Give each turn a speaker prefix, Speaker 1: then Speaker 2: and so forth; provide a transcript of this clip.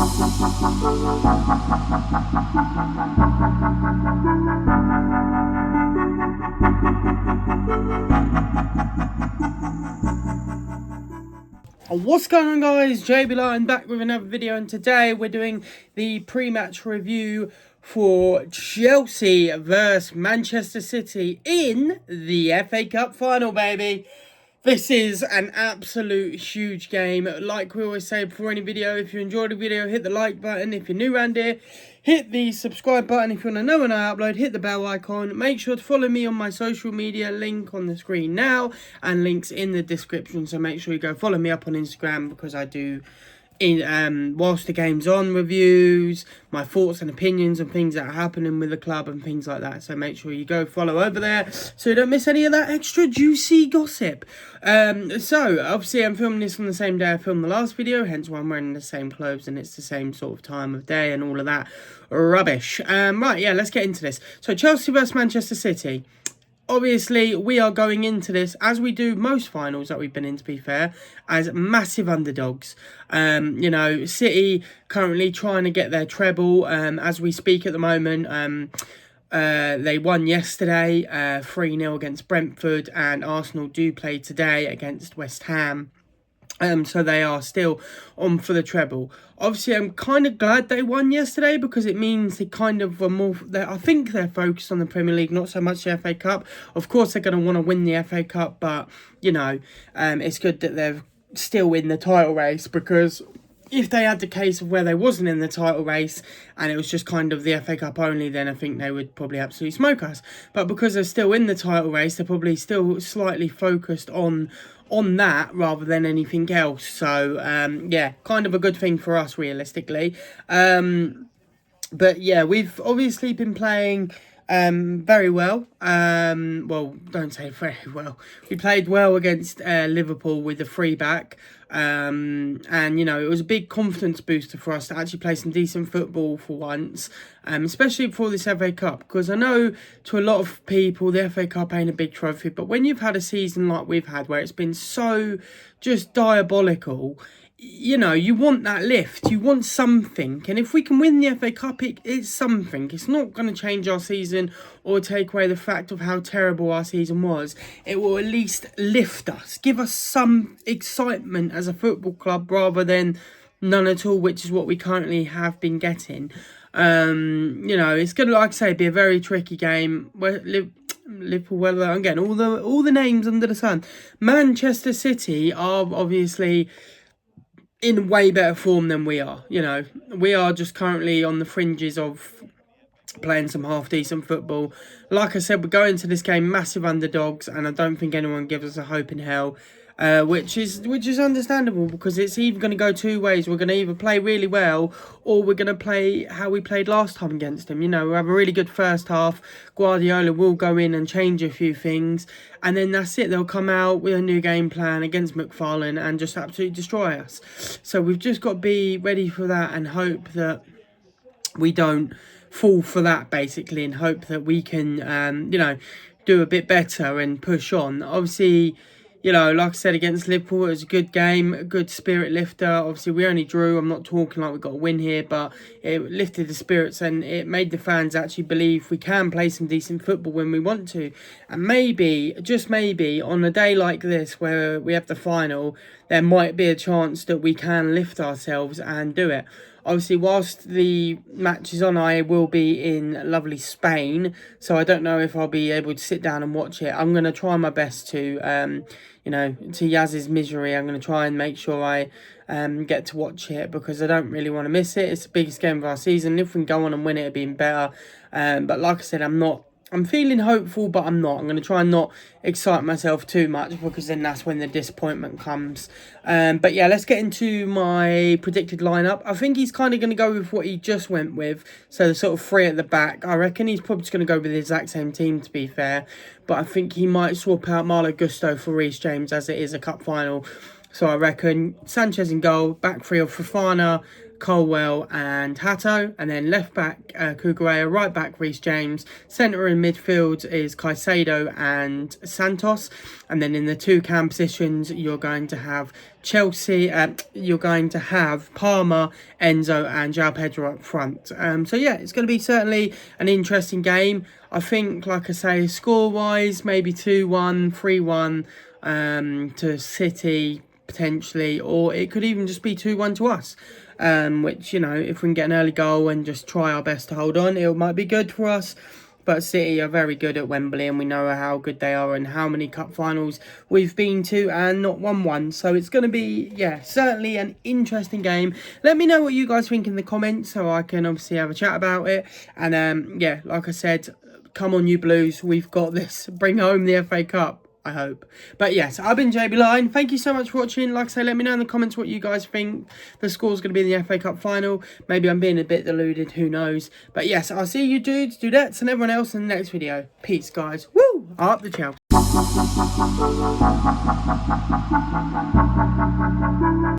Speaker 1: What's going on, guys? JB Lyon back with another video, and today we're doing the pre-match review for Chelsea versus Manchester City in the FA Cup final, baby. This is an absolute huge game. Like we always say before any video, if you enjoyed the video, hit the like button. If you're new around here, hit the subscribe button. If you want to know when I upload, hit the bell icon. Make sure to follow me on my social media, link on the screen now, and links in the description. So make sure you go follow me up on Instagram, because I do, whilst the game's on, reviews, my thoughts and opinions on things that are happening with the club and things like that. So make sure you go follow over there so you don't miss any of that extra juicy gossip. So obviously I'm filming this on the same day I filmed the last video, hence why I'm wearing the same clothes and it's the same sort of time of day and all of that rubbish. Right, yeah, let's get into this. So Chelsea versus Manchester City. Obviously, we are going into this, as we do most finals that we've been in, to be fair, as massive underdogs. You know, City currently trying to get their treble as we speak at the moment. They won yesterday 3-0 against Brentford, and Arsenal do play today against West Ham. So they are still on for the treble. Obviously, I'm kind of glad they won yesterday, because it means they kind of were more. I think they're focused on the Premier League, not so much the FA Cup. Of course, they're going to want to win the FA Cup, but you know, it's good that they're still in the title race, because if they had the case of where they wasn't in the title race and it was just kind of the FA Cup only, then I think they would probably absolutely smoke us. But because they're still in the title race, they're probably still slightly focused on that rather than anything else. So yeah, kind of a good thing for us realistically. But yeah, we've obviously been playing very well. Well, don't say very well. We played well against Liverpool with the 3-back. And you know, it was a big confidence booster for us to actually play some decent football for once, especially for this FA Cup, because I know to a lot of people the FA Cup ain't a big trophy, but when you've had a season like we've had where it's been so just diabolical, you know, you want that lift, you want something, and if we can win the FA Cup, it's something. It's not going to change our season or take away the fact of how terrible our season was. It will at least lift us, give us some excitement as a football club rather than none at all, which is what we currently have been getting. You know, it's going to, like I say, be a very tricky game. Liverpool, well, again, all the names under the sun. Manchester City are obviously in way better form than we are. You know, we are just currently on the fringes of playing some half-decent football. Like I said, we're going to this game massive underdogs, and I don't think anyone gives us a hope in hell, which is understandable, because it's either going to go two ways. We're going to either play really well, or we're going to play how we played last time against them. You know, we'll have a really good first half. Guardiola will go in and change a few things, and then that's it. They'll come out with a new game plan against McFarlane and just absolutely destroy us. So we've just got to be ready for that and hope that we don't fall for that, basically, and hope that we can, you know, do a bit better and push on. Obviously, you know, like I said, against Liverpool, it was a good game, a good spirit lifter. Obviously, we only drew. I'm not talking like we got a win here, but it lifted the spirits and it made the fans actually believe we can play some decent football when we want to. And maybe, just maybe, on a day like this where we have the final, there might be a chance that we can lift ourselves and do it. Obviously, whilst the match is on, I will be in lovely Spain, so I don't know if I'll be able to sit down and watch it. I'm going to try my best to, you know, to Yaz's misery. I'm going to try and make sure I get to watch it, because I don't really want to miss it. It's the biggest game of our season. If we can go on and win it, it'd be better. But like I said, I'm feeling hopeful, but I'm not. I'm going to try and not excite myself too much, because then that's when the disappointment comes. But yeah, let's get into my predicted lineup. I think he's kind of going to go with what he just went with. So the sort of 3 at the back. I reckon he's probably just going to go with the exact same team, to be fair. But I think he might swap out Malo Gusto for Reece James, as it is a cup final. So I reckon Sanchez in goal, back 3 of Fofana, Colwell and Hatto, and then left back Kukurea, right back Reece James, centre in midfield is Caicedo and Santos, and then in the two cam positions you're going to have Chelsea, you're going to have Palmer, Enzo and João Pedro up front. So yeah, it's going to be certainly an interesting game. I think, like I say, score-wise, maybe 2-1, 3-1 to City, potentially, or it could even just be 2-1 to us. Which, you know, if we can get an early goal and just try our best to hold on, it might be good for us. But City are very good at Wembley, and we know how good they are and how many cup finals we've been to and not won one. So it's going to be, yeah, certainly an interesting game. Let me know what you guys think in the comments so I can obviously have a chat about it. And yeah, like I said, come on you Blues, we've got this. Bring home the FA Cup, I hope. But yes, I've been JB Line. Thank you so much for watching. Like I say, let me know in the comments what you guys think the score's going to be in the FA Cup final. Maybe I'm being a bit deluded, who knows. But yes, I'll see you dudes, dudettes and everyone else in the next video. Peace, guys. Woo! Up the Chelsea.